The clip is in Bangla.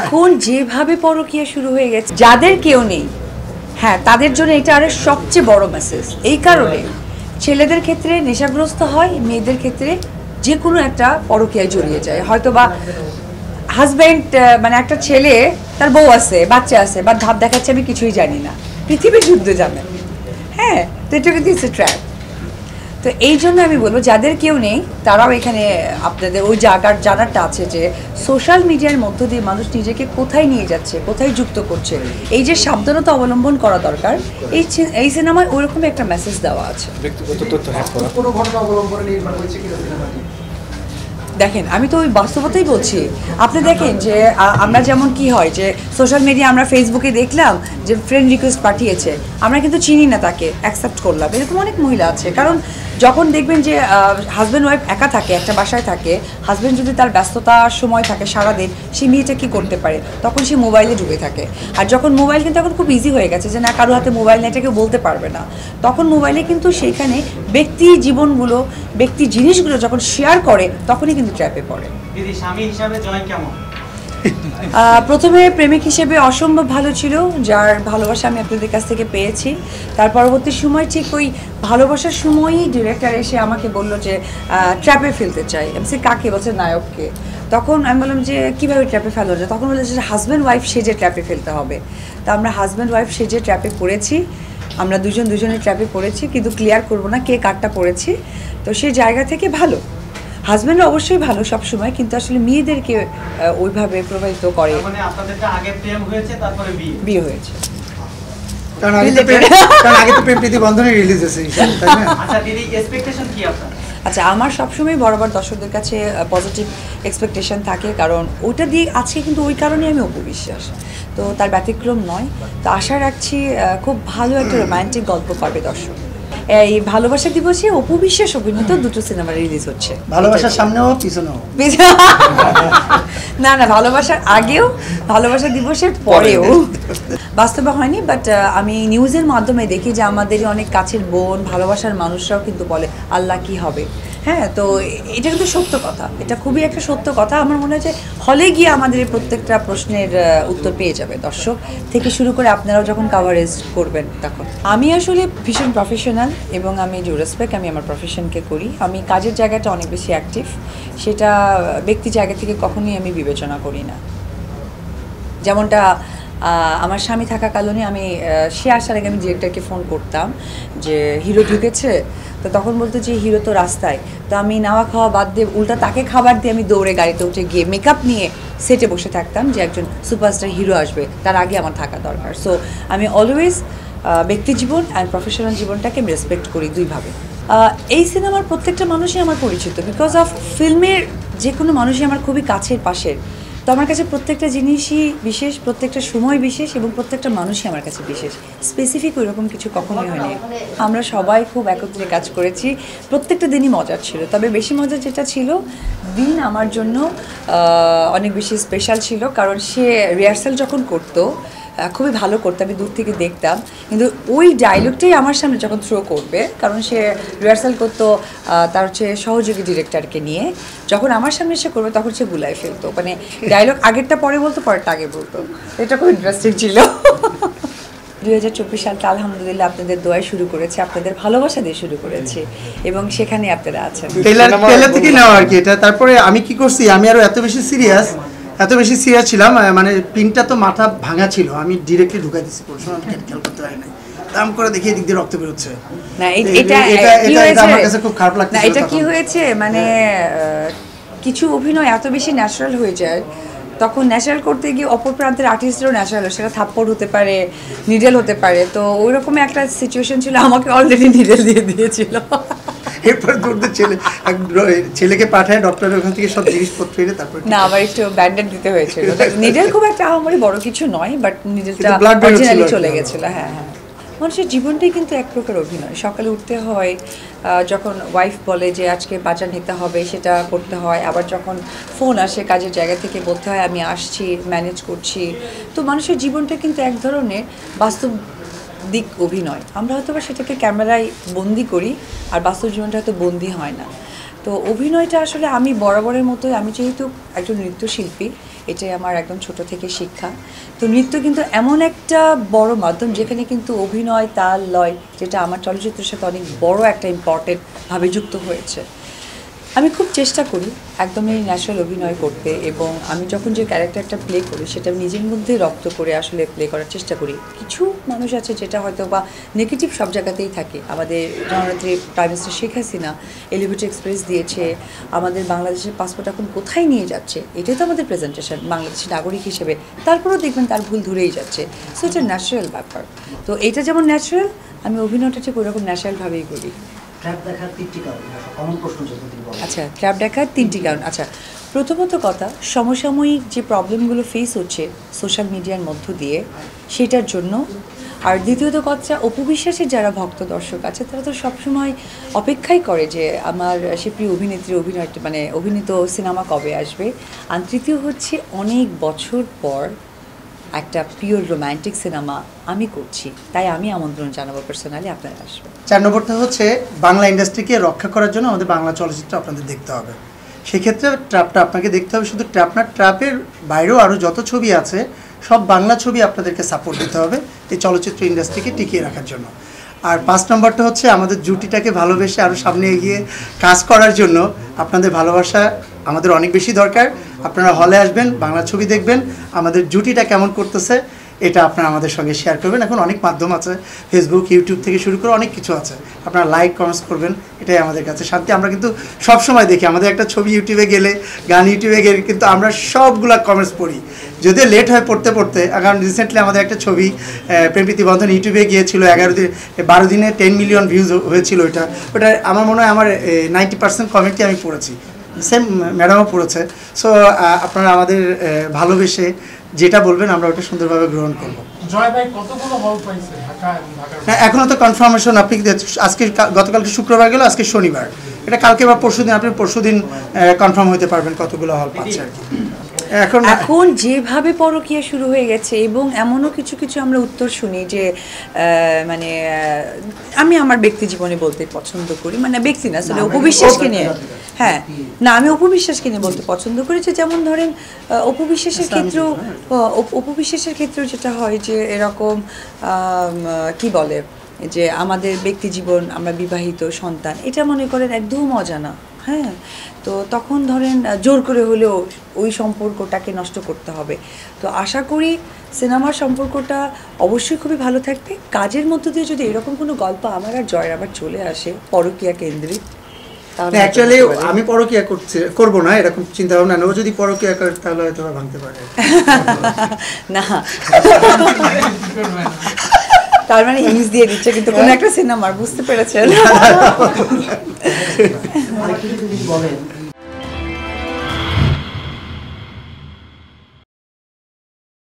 এখন যেভাবে পরকীয়া শুরু হয়ে গেছে, যাদের কেউ নেই, হ্যাঁ, তাদের জন্য এটা আরে সবচেয়ে বড় মেসেজ। এই কারণে ছেলেদের ক্ষেত্রে নেশাগ্রস্ত হয়, মেয়েদের ক্ষেত্রে যে কোনো একটা পরকীয়ায় জড়িয়ে যায়। হয়তো বা হাজব্যান্ড, মানে একটা ছেলে তার বউ আছে, বাচ্চা আছে, বা ধাপ দেখাচ্ছে আমি কিছুই জানি না, পৃথিবীর যুদ্ধ জানে, হ্যাঁ, তো এটা কিন্তু ইটস এ ট্র্যাপ। তো এই জন্য আমি বলবো যাদের কেউ নেই তারাও এখানে আপনাদের ওই জানারটা আছে যে সোশ্যাল মিডিয়ার মধ্য দিয়ে মানুষ নিজেকে কোথায় নিয়ে যাচ্ছে, কোথায় যুক্ত করছে, এই যে সাবধানতা অবলম্বন করা দরকার, এই সিনেমায় ওইরকম একটা মেসেজ দেওয়া আছে। দেখেন, আমি তো ওই বাস্তবতাই বলছি। আপনি দেখেন যে আমরা যেমন কি হয় যে সোশ্যাল মিডিয়া আমরা ফেসবুকে দেখলাম যে ফ্রেন্ড রিকোয়েস্ট পাঠিয়েছে, আমরা কিন্তু চিনি না, তাকে অ্যাকসেপ্ট করলাম, এরকম অনেক মহিলা আছে। কারণ যখন দেখবেন যে হাজব্যান্ড ওয়াইফ একা থাকে, একটা বাসায় থাকে, হাজব্যান্ড যদি তার ব্যস্ততার সময় থাকে সারাদিন, সেই মেয়েটা কী করতে পারে, তখন সে মোবাইলে ডুবে থাকে। আর যখন মোবাইল কিন্তু এখন খুব ইজি হয়ে গেছে যে না, কারো হাতে মোবাইল নেই, এটা কেউ বলতে পারবে না, তখন মোবাইলে কিন্তু সেইখানে ব্যক্তি জীবনগুলো, ব্যক্তি জিনিসগুলো যখন শেয়ার করে, তখনই কিন্তু ট্র্যাপে পড়ে। দিদি, স্বামী হিসাবে জয় কেমন? প্রথমে প্রেমিক হিসেবে অসম্ভব ভালো ছিল, যার ভালোবাসা আমি আপনাদের কাছ থেকে পেয়েছি। তার পরবর্তী সময় ঠিক ওই ভালোবাসার সময়ই ডিরেক্টর এসে আমাকে বললো যে ট্র্যাপে ফেলতে চাই। আমি সে কাকে বলছে? নায়ককে। তখন আমি বললাম যে কীভাবে ট্র্যাপে ফেলা যায়? তখন বলছে যে হাজব্যান্ড ওয়াইফ সেজে ট্র্যাপে ফেলতে হবে। তা আমরা হাজব্যান্ড ওয়াইফ সেজে ট্র্যাপে পড়েছি, আমরা দুজনের ট্র্যাপে পড়েছি, কিন্তু ক্লিয়ার করবো না কে কারটা পড়েছি। তো সেই জায়গা থেকে ভালো, হাজব্যান্ড অবশ্যই ভালো সবসময়, কিন্তু আসলে মেয়েদেরকে ওইভাবে প্রভাবিত করে। মানে আপনাদেরটা আগে প্রেম হয়েছে, তারপরে বিয়ে হয়েছে। কারণ আগে তো প্রেম প্রীতি বন্ধনে রিলিজ হয়েছে, তাই না? আচ্ছা দিদি, এক্সপেকটেশন কি আপনার? আচ্ছা, আমার সবসময় বরাবর দর্শকদের কাছে পজিটিভ এক্সপেকটেশন থাকে, কারণ ওইটা দিয়ে আজকে কিন্তু ওই কারণে আমি অপবিশ্বাস, তো তার ব্যতিক্রম নয়। তো আশা রাখছি খুব ভালো একটা রোমান্টিক গল্প পাবে দর্শক। এই ভালোবাসা দিবসে অপবিশ্বাস অভিনীত দুটো সিনেমা রিলিজ হচ্ছে, ভালোবাসার সামনেও পিছনেও। না, ভালোবাসার আগেও, ভালোবাসা দিবসের পরেও। বাস্তবে হয়নি, বাট আমি নিউজের মাধ্যমে দেখি যে আমাদেরই অনেক কাছের বোন, ভালোবাসার মানুষরাও কিন্তু বলে আল্লাহ কি হবে। হ্যাঁ, তো এটা কিন্তু সত্য কথা, এটা খুবই একটা সত্য কথা। আমার মনে হয় যে হলে গিয়ে আমাদের এই প্রত্যেকটা প্রশ্নের উত্তর পেয়ে যাবে দর্শক, থেকে শুরু করে আপনারাও যখন কাভারেজ করবেন তখন। আমি আসলে ভীষণ প্রফেশনাল এবং আমি যে রেসপেক্ট আমি আমার প্রফেশনকে করি। আমি কাজের জায়গাটা অনেক বেশি অ্যাক্টিভ, সেটা ব্যক্তি জায়গা থেকে কখনোই আমি বিবেচনা করি না। যেমনটা আমার স্বামী থাকাকালীন আমি সে আসার আগে আমি ডিরেক্টরকে ফোন করতাম যে হিরো ঢুকেছে, তো তখন বলতো যে হিরো তো রাস্তায়। তো আমি নাওয়া খাওয়া বাদ দিয়ে উল্টা তাকে খাবার দিয়ে আমি দৌড়ে গাড়িতে উঠে গিয়ে মেকআপ নিয়ে সেটে বসে থাকতাম যে একজন সুপারস্টার হিরো আসবে, তার আগে আমার থাকা দরকার। সো আমি অলওয়েজ ব্যক্তি জীবন অ্যান্ড প্রফেশনাল জীবনটাকে আমি রেসপেক্ট করি দুইভাবে। এই সিনেমার প্রত্যেকটা মানুষই আমার পরিচিত, বিকজ অফ ফিল্মের যে কোনো মানুষই আমার খুবই কাছের পাশের। তো আমার কাছে প্রত্যেকটা জিনিসই বিশেষ, প্রত্যেকটা সময় বিশেষ, এবং প্রত্যেকটা মানুষই আমার কাছে বিশেষ। স্পেসিফিক ওইরকম কিছু কখনোই হয়নি। আমরা সবাই খুব একত্রে কাজ করেছি, প্রত্যেকটা দিনই মজার ছিল। তবে বেশি মজার যেটা ছিল, দিন আমার জন্য অনেক বেশি স্পেশাল ছিল, কারণ সে রিহার্সাল যখন করতো খুবই ভালো করতো, আমি দূর থেকে দেখতাম, কিন্তু ওই ডায়লগটাই আমার সামনে যখন থ্রো করবে, কারণ সে রিহার্সাল করতো তার হচ্ছে সহযোগী ডিরেক্টরকে নিয়ে, যখন আমার সামনে সে করবে তখন সে গুলায় ফেলতো, মানে ডায়লগ আগেরটা পরে বলতো, পরেরটা আগে বলতো। এটা খুব ইন্টারেস্টিং ছিল। 2024 সালটা আলহামদুলিল্লাহ আপনাদের দোয়ায় শুরু করেছে, আপনাদের ভালোবাসা দিয়ে শুরু করেছে, এবং সেখানে আপনারা আছেন। ট্রেলার থেকে নেওয়া আর কি এটা। তারপরে আমি কি করছি, আমি আরো এত বেশি সিরিয়াস ছিলাম, মানে পিনটা তো মাথা ভাঙা ছিল, আমি ডিরেক্টলি ঢুকাই দিচ্ছি, খেয়াল করতে পারি না, দাম করে দেখি এদিক দিয়ে রক্ত বেরোচ্ছে। না, এটা আমার কাছে খুব খারাপ লাগছে। না, এটা কি হয়েছে, মানে কিছু অভিনয় এত বেশি ন্যাচারাল হয়ে যায়, তখন ন্যাচারাল করতে গিয়ে অপর প্রান্তের আর্টিস্টরাও ন্যাচারাল, সেটা থাপ্পড় হতে পারে, নিডেল হতে পারে। তো ওই রকম একটা সিচুয়েশন ছিল, আমাকে অলরেডি নিডেল দিয়ে দিয়েছিল। এরপর ছেলেকে পাঠায় ডক্টরের ওখান থেকে সব জিনিসপত্র এনে তারপর না, আবার একটু ব্যান্ডেড দিতে হয়েছিল। নিডেল খুব একটা আমারই বড় কিছু নয়, বাট নিডেলটা অরিজিনালি চলে গেছিল। হ্যাঁ, মানুষের জীবনটাই কিন্তু এক প্রকার অভিনয়। সকালে উঠতে হয়, যখন ওয়াইফ বলে যে আজকে বাজার নিতে হবে সেটা করতে হয়, আবার যখন ফোন আসে কাজের জায়গা থেকে বলতে হয় আমি আসছি, ম্যানেজ করছি। তো মানুষের জীবনটা কিন্তু এক ধরনের বাস্তব দিক অভিনয়। আমরা হয়তো বা সেটাকে ক্যামেরায় বন্দি করি, আর বাস্তব জীবনটা হয়তো বন্দি হয় না। তো অভিনয়টা আসলে আমি বরাবরের মতোই, আমি যেহেতু একজন নৃত্যশিল্পী, এটাই আমার একদম ছোট থেকে শিক্ষা। তো নৃত্য কিন্তু এমন একটা বড় মাধ্যম যেখানে কিন্তু অভিনয়, তাল, লয়, যেটা আমার চলচ্চিত্রের সাথে অনেক বড় একটা ইম্পর্টেন্টভাবে যুক্ত হয়েছে। আমি খুব চেষ্টা করি একদমই ন্যাচারাল অভিনয় করতে, এবং আমি যখন যে ক্যারেক্টারটা প্লে করি সেটা আমি নিজের মধ্যে রপ্ত করে আসলে প্লে করার চেষ্টা করি। কিছু মানুষ আছে যেটা হয়তো বা নেগেটিভ সব জায়গাতেই থাকে। আমাদের জননেত্রী prime minister Sheikh Hasina elevated express দিয়েছে, আমাদের বাংলাদেশের পাসপোর্ট এখন কোথায় নিয়ে যাচ্ছে, এটাই তো আমাদের প্রেজেন্টেশন বাংলাদেশের নাগরিক হিসেবে। তারপরেও দেখবেন তার ভুল ধরেই যাচ্ছে। সো এটা ন্যাচারাল ব্যাপার। তো এটা যেমন ন্যাচারাল, আমি অভিনয়টা ঠিক ওইরকম ন্যাচারালভাবেই করি। ট্র্যাপ দেখার 3টি কারণ, কমন প্রশ্ন যদি বলেন। আচ্ছা, ট্র্যাপ দেখার 3টি কারণ। আচ্ছা, প্রথমত কথা, সমসাময়িক যে প্রবলেমগুলো ফেস হচ্ছে সোশ্যাল মিডিয়ার মধ্য দিয়ে, সেটার জন্য। আর দ্বিতীয়ত কথা, অপবিশ্বাসের যারা ভক্ত দর্শক আছে তারা তো সবসময় অপেক্ষাই করে যে আমার সে প্রিয় অভিনেত্রী অভিনীত সিনেমা কবে আসবে। আর তৃতীয় হচ্ছে, অনেক বছর পর একটা পিওর রোম্যান্টিক সিনেমা আমি করছি, তাই আমি আমন্ত্রণ জানাবো পার্সোনালি, আপনারা আসবেন। 4 নম্বরটা হচ্ছে বাংলা ইন্ডাস্ট্রিকে রক্ষা করার জন্য আমাদের বাংলা চলচ্চিত্র আপনাদের দেখতে হবে। সেক্ষেত্রে ট্র্যাপটা আপনাকে দেখতে হবে। শুধু ট্র্যাপ না, ট্র্যাপের বাইরেও আরও যত ছবি আছে সব বাংলা ছবি আপনাদেরকে সাপোর্ট দিতে হবে এই চলচ্চিত্র ইন্ডাস্ট্রিকে টিকিয়ে রাখার জন্য। আর 5 নম্বরটা হচ্ছে আমাদের জুটিটাকে ভালোবেসে আরও সামনে এগিয়ে কাজ করার জন্য আপনাদের ভালোবাসা আমাদের অনেক বেশি দরকার। আপনারা হলে আসবেন, বাংলা ছবি দেখবেন, আমাদের জুটিটা কেমন করতেছে এটা আপনারা আমাদের সঙ্গে শেয়ার করবেন। এখন অনেক মাধ্যম আছে, ফেসবুক, ইউটিউব থেকে শুরু করে অনেক কিছু আছে, আপনারা লাইক কমেন্টস করবেন, এটাই আমাদের কাছে শান্তি। আমরা কিন্তু সব সময় দেখি, আমাদের একটা ছবি ইউটিউবে গেলে, গান ইউটিউবে গেলে কিন্তু আমরা সবগুলা কমেন্টস পড়ি, যদিও লেট হয় পড়তে পড়তে। কারণ রিসেন্টলি আমাদের একটা ছবি প্রেমপ্রীতি বন্ধন ইউটিউবে গিয়েছিল, 12 দিনে 10 মিলিয়ন ভিউজ হয়েছিল। ওটা আমার মনে হয় আমার 90% কমেন্টই আমি পড়েছি, সেম ম্যাডামও পড়েছে। সো আপনারা আমাদের ভালোবেসে যেটা বলবেন আমরা ওটা সুন্দরভাবে গ্রহণ করব। জয় ভাই কতগুলো হল পাইছে ঢাকা এবং ঢাকার? হ্যাঁ, এখনও তো কনফার্মেশন, আপনি আজকে গতকালকে শুক্রবার গেল, আজকে শনিবার, এটা কালকে বা পরশুদিন, আপনি পরশুদিন কনফার্ম হতে পারবেন কতগুলো হল পাচ্ছে আর কি। এখন যেভাবে পরকীয়া শুরু হয়ে গেছে, এবং এমনও কিছু কিছু আমরা উত্তর শুনি যে আমি আমার ব্যক্তি জীবনে বলতে পছন্দ করি, ব্যক্তি না আসলে অপবিশ্বাসকে নিয়ে। হ্যাঁ, না, আমি অপবিশ্বাসকে নিয়ে বলতে পছন্দ করি যে, যেমন ধরেন অপবিশ্বাসের ক্ষেত্রেও যেটা হয় যে এরকম কি বলে যে আমাদের ব্যক্তি জীবন, আমরা বিবাহিত, সন্তান, এটা মনে করেন একদম অজানা। হ্যাঁ, তো তখন ধরেন জোর করে হলেও ওই সম্পর্কটাকে নষ্ট করতে হবে। তো আশা করি সিনেমার সম্পর্কটা অবশ্যই খুবই ভালো থাকবে। কাজের মধ্য দিয়ে যদি এরকম কোনো গল্প আমার আর জয়ের আবার চলে আসে পরকীয়া কেন্দ্রিক, তাহলে অ্যাকচুয়ালি আমি পরকীয়া করবো না এরকম চিন্তা ভাবনা, ও যদি পরকীয়া করে তাহলে হয়তো ভাঙতে পারে না। তার মানে ইংলিশ দিয়ে দিচ্ছে কিন্তু কোনো একটা সিনেমার, বুঝতে পেরেছেন? আরেকটু যদি বলেন